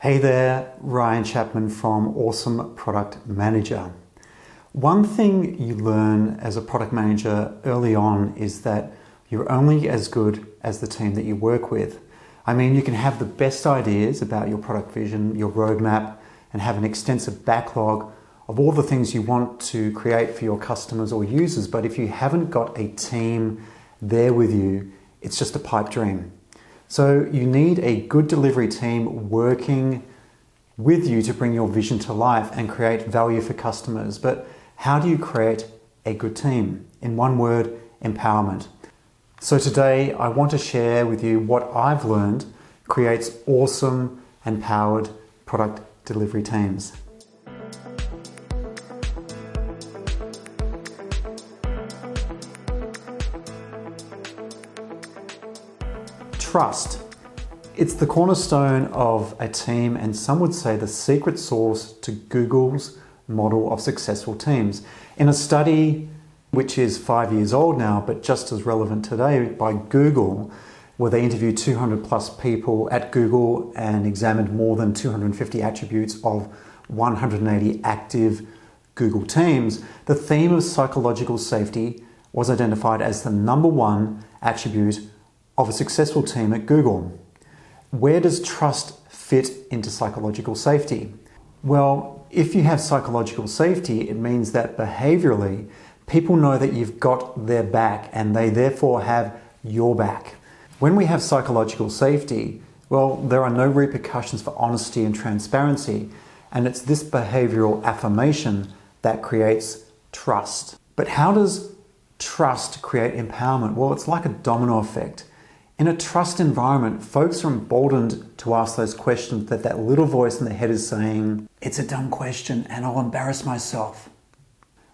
Hey there, Rian Chapman from Awesome Product Manager. One thing you learn as a product manager early on is that you're only as good as the team that you work with. I mean, you can have the best ideas about your product vision, your roadmap, and have an extensive backlog of all the things you want to create for your customers or users, but if you haven't got a team there with you, it's just a pipe dream. So you need a good delivery team working with you to bring your vision to life and create value for customers. But how do you create a good team? In one word, empowerment. So today I want to share with you what I've learned creates awesome, empowered product delivery teams. Trust. It's the cornerstone of a team, and some would say the secret sauce to Google's model of successful teams. In a study which is 5 years old now, but just as relevant today, by Google, where they interviewed 200 plus people at Google and examined more than 250 attributes of 180 active Google teams, the theme of psychological safety was identified as the number one attribute of a successful team at Google. Where does trust fit into psychological safety? Well, if you have psychological safety, it means that behaviorally, people know that you've got their back and they therefore have your back. When we have psychological safety, well, there are no repercussions for honesty and transparency, and it's this behavioral affirmation that creates trust. But how does trust create empowerment? Well, it's like a domino effect. In a trust environment, folks are emboldened to ask those questions that little voice in their head is saying, it's a dumb question and I'll embarrass myself.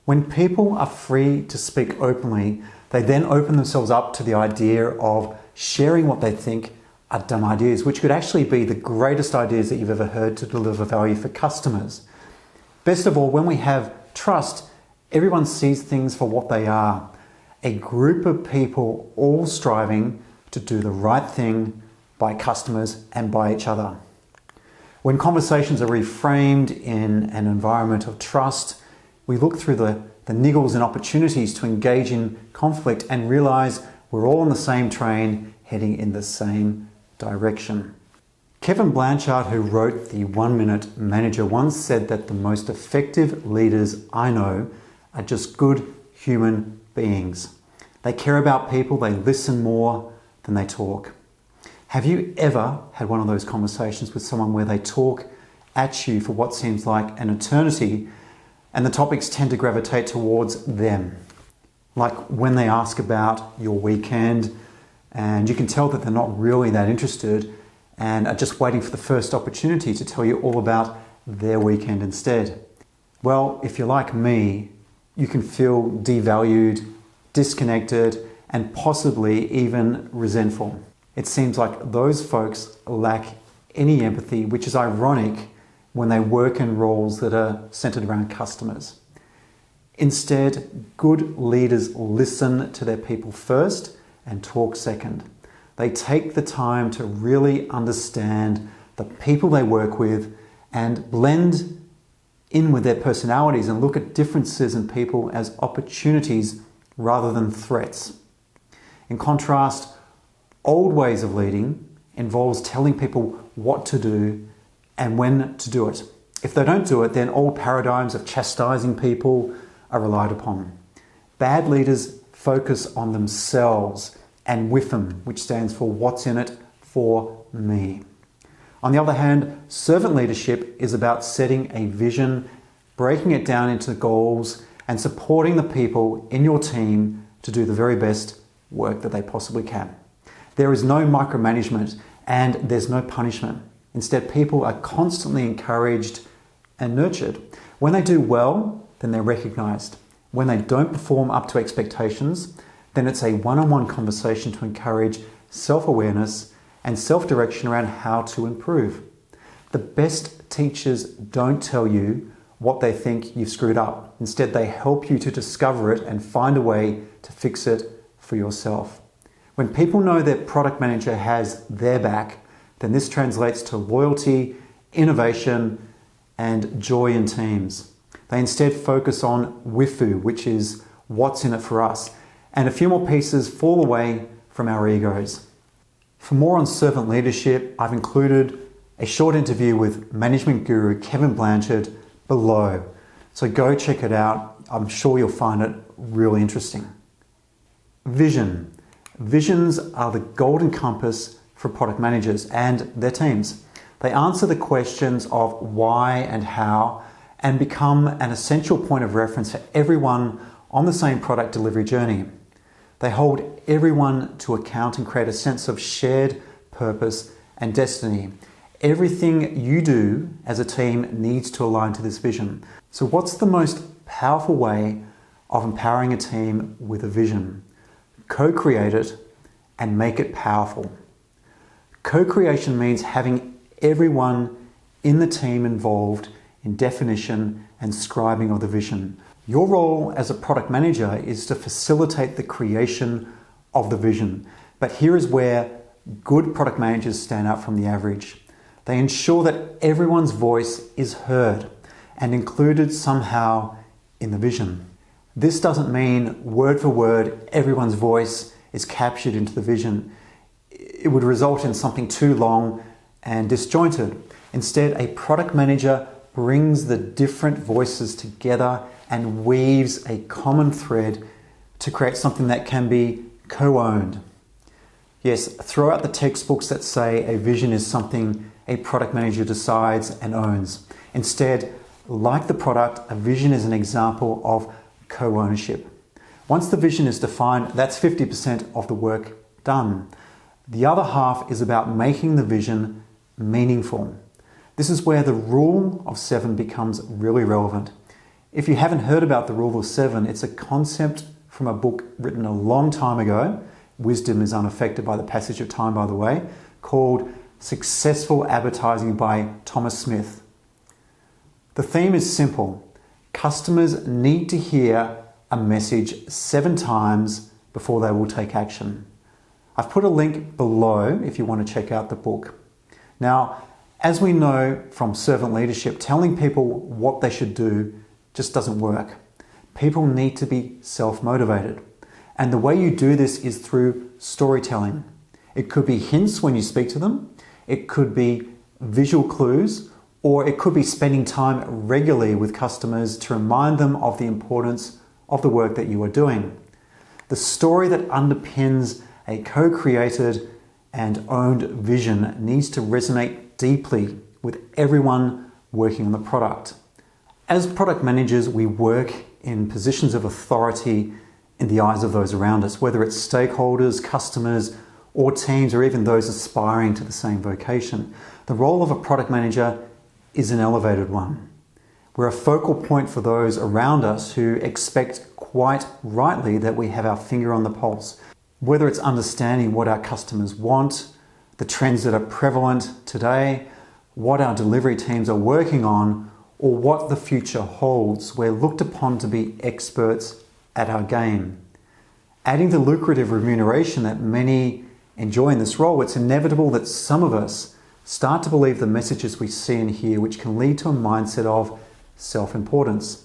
When people are free to speak openly, they then open themselves up to the idea of sharing what they think are dumb ideas, which could actually be the greatest ideas that you've ever heard to deliver value for customers. Best of all, when we have trust, everyone sees things for what they are. A group of people all striving to do the right thing by customers and by each other. When conversations are reframed in an environment of trust, we look through the niggles and opportunities to engage in conflict and realize we're all on the same train heading in the same direction. Kevin Blanchard, who wrote the 1 Minute Manager, once said that the most effective leaders I know are just good human beings. They care about people, they listen more than they talk. Have you ever had one of those conversations with someone where they talk at you for what seems like an eternity and the topics tend to gravitate towards them? Like when they ask about your weekend and you can tell that they're not really that interested and are just waiting for the first opportunity to tell you all about their weekend instead. Well, if you're like me, you can feel devalued, disconnected, and possibly even resentful. It seems like those folks lack any empathy, which is ironic when they work in roles that are centered around customers. Instead, good leaders listen to their people first and talk second. They take the time to really understand the people they work with and blend in with their personalities and look at differences in people as opportunities rather than threats. In contrast, old ways of leading involves telling people what to do and when to do it. If they don't do it, then old paradigms of chastising people are relied upon. Bad leaders focus on themselves and WIFM, which stands for what's in it for me. On the other hand, servant leadership is about setting a vision, breaking it down into goals, and supporting the people in your team to do the very best work that they possibly can. There is no micromanagement and there's no punishment. Instead, people are constantly encouraged and nurtured. When they do well, then they're recognized. When they don't perform up to expectations, then it's a one-on-one conversation to encourage self-awareness and self-direction around how to improve. The best teachers don't tell you what they think you've screwed up. Instead, they help you to discover it and find a way to fix it for yourself. When people know their product manager has their back, then this translates to loyalty innovation, and joy in teams. They instead focus on wifu, which is what's in it for us, and a few more pieces fall away from our egos. For more on servant leadership, I've included a short interview with management guru Kevin Blanchard below. So go check it out. I'm sure you'll find it really interesting. Vision. Visions are the golden compass for product managers and their teams. They answer the questions of why and how and become an essential point of reference for everyone on the same product delivery journey. They hold everyone to account and create a sense of shared purpose and destiny. Everything you do as a team needs to align to this vision. So what's the most powerful way of empowering a team with a vision? Co-create it and make it powerful. Co-creation means having everyone in the team involved in definition and scribing of the vision. Your role as a product manager is to facilitate the creation of the vision. But here is where good product managers stand out from the average. They ensure that everyone's voice is heard and included somehow in the vision. This doesn't mean word for word everyone's voice is captured into the vision. It would result in something too long and disjointed. Instead, a product manager brings the different voices together and weaves a common thread to create something that can be co-owned. Yes, throw out the textbooks that say a vision is something a product manager decides and owns. Instead, like the product, a vision is an example of co-ownership. Once the vision is defined, that's 50% of the work done. The other half is about making the vision meaningful. This is where the rule of 7 becomes really relevant. If you haven't heard about the rule of 7, it's a concept from a book written a long time ago. Wisdom is unaffected by the passage of time, by the way, called Successful Advertising by Thomas Smith. The theme is simple. Customers need to hear a message 7 times before they will take action. I've put a link below if you want to check out the book. Now, as we know from servant leadership, telling people what they should do just doesn't work. People need to be self-motivated. And the way you do this is through storytelling. It could be hints when you speak to them. It could be visual clues, or it could be spending time regularly with customers to remind them of the importance of the work that you are doing. The story that underpins a co-created and owned vision needs to resonate deeply with everyone working on the product. As product managers, we work in positions of authority in the eyes of those around us, whether it's stakeholders, customers, or teams, or even those aspiring to the same vocation. The role of a product manager is an elevated one. We're a focal point for those around us who expect quite rightly that we have our finger on the pulse. Whether it's understanding what our customers want, the trends that are prevalent today, what our delivery teams are working on, or what the future holds, we're looked upon to be experts at our game. Adding the lucrative remuneration that many enjoy in this role, it's inevitable that some of us start to believe the messages we see and hear, which can lead to a mindset of self-importance.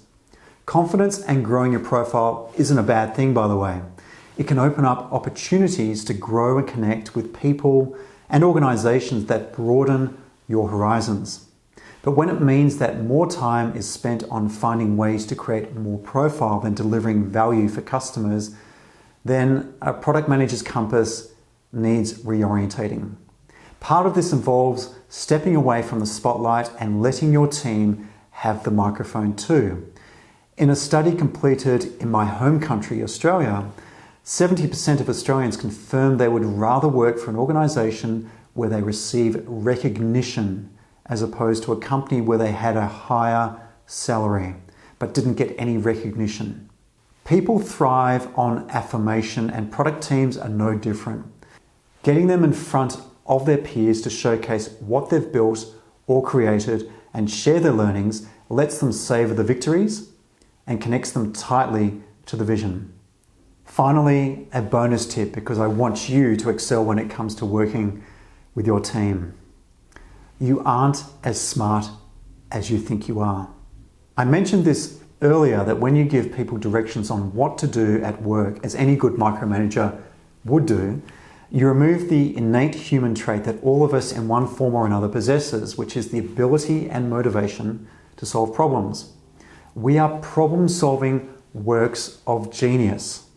Confidence and growing your profile isn't a bad thing, by the way. It can open up opportunities to grow and connect with people and organizations that broaden your horizons. But when it means that more time is spent on finding ways to create more profile than delivering value for customers, then a product manager's compass needs reorientating. Part of this involves stepping away from the spotlight and letting your team have the microphone too. In a study completed in my home country, Australia, 70% of Australians confirmed they would rather work for an organisation where they receive recognition as opposed to a company where they had a higher salary but didn't get any recognition. People thrive on affirmation, and product teams are no different. Getting them in front of their peers to showcase what they've built or created and share their learnings lets them savor the victories and connects them tightly to the vision. Finally, a bonus tip, because I want you to excel when it comes to working with your team. You aren't as smart as you think you are. I mentioned this earlier, that when you give people directions on what to do at work, as any good micromanager would do, you remove the innate human trait that all of us in one form or another possesses, which is the ability and motivation to solve problems. We are problem-solving works of genius.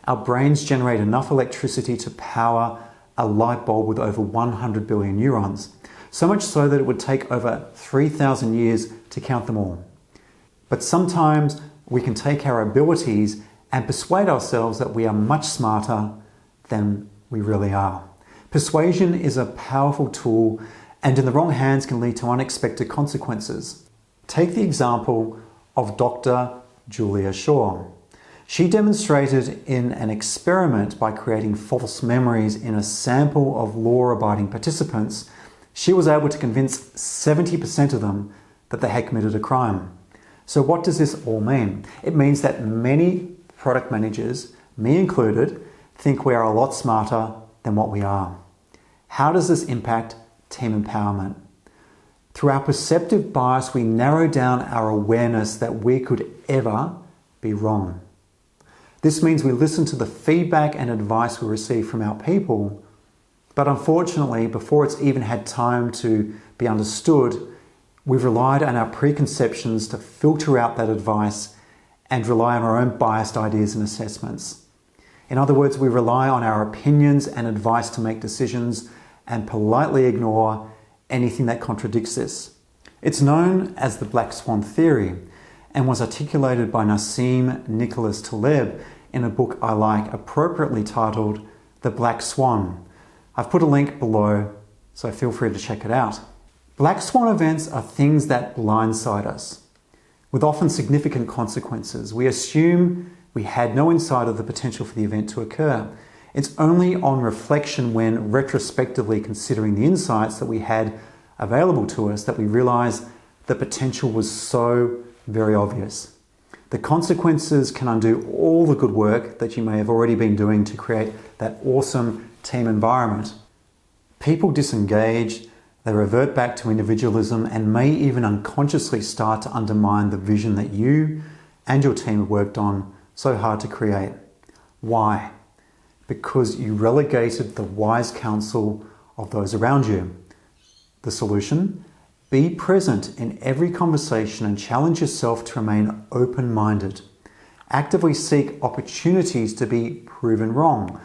Our brains generate enough electricity to power a light bulb with over 100 billion neurons, so much so that it would take over 3,000 years to count them all. But sometimes we can take our abilities and persuade ourselves that we are much smarter than we really are. Persuasion is a powerful tool, and in the wrong hands can lead to unexpected consequences. Take the example of Dr. Julia Shaw. She demonstrated in an experiment, by creating false memories in a sample of law-abiding participants, she was able to convince 70% of them that they had committed a crime. So what does this all mean? It means that many product managers, me included, think we are a lot smarter than what we are. How does this impact team empowerment? Through our perceptive bias, we narrow down our awareness that we could ever be wrong. This means we listen to the feedback and advice we receive from our people, but unfortunately, before it's even had time to be understood, we've relied on our preconceptions to filter out that advice and rely on our own biased ideas and assessments. In other words, we rely on our opinions and advice to make decisions and politely ignore anything that contradicts this. It's known as the Black Swan theory and was articulated by Nassim Nicholas Taleb in a book I like, appropriately titled The Black Swan. I've put a link below, so feel free to check it out. Black swan events are things that blindside us, with often significant consequences. We assume we had no insight of the potential for the event to occur. It's only on reflection, when retrospectively considering the insights that we had available to us, that we realize the potential was so very obvious. The consequences can undo all the good work that you may have already been doing to create that awesome team environment. People disengage, they revert back to individualism, and may even unconsciously start to undermine the vision that you and your team have worked on so hard to create. Why? Because you relegated the wise counsel of those around you. The solution? Be present in every conversation and challenge yourself to remain open-minded. Actively seek opportunities to be proven wrong,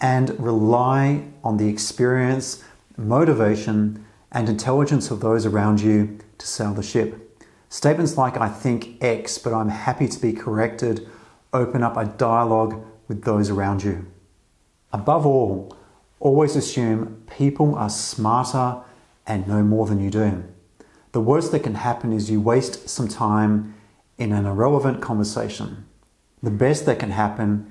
and rely on the experience, motivation, and intelligence of those around you to sail the ship. Statements like, "I think X, but I'm happy to be corrected," open up a dialogue with those around you. Above all, always assume people are smarter and know more than you do. The worst that can happen is you waste some time in an irrelevant conversation. The best that can happen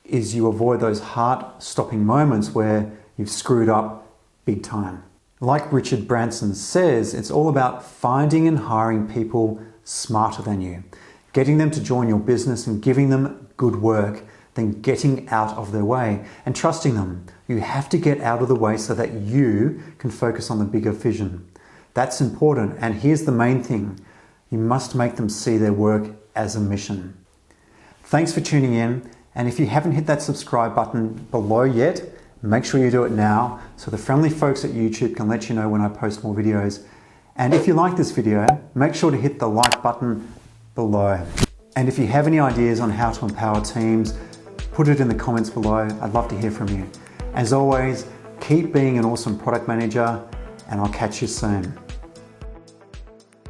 is you avoid those heart-stopping moments where you've screwed up big time. Like Richard Branson says, it's all about finding and hiring people smarter than you, getting them to join your business and giving them good work, then getting out of their way and trusting them. You have to get out of the way so that you can focus on the bigger vision. That's important, and here's the main thing. You must make them see their work as a mission. Thanks for tuning in, and if you haven't hit that subscribe button below yet, make sure you do it now so the friendly folks at YouTube can let you know when I post more videos. And if you like this video, make sure to hit the like button below. And if you have any ideas on how to empower teams, put it in the comments below. I'd love to hear from you. As always, keep being an awesome product manager, and I'll catch you soon.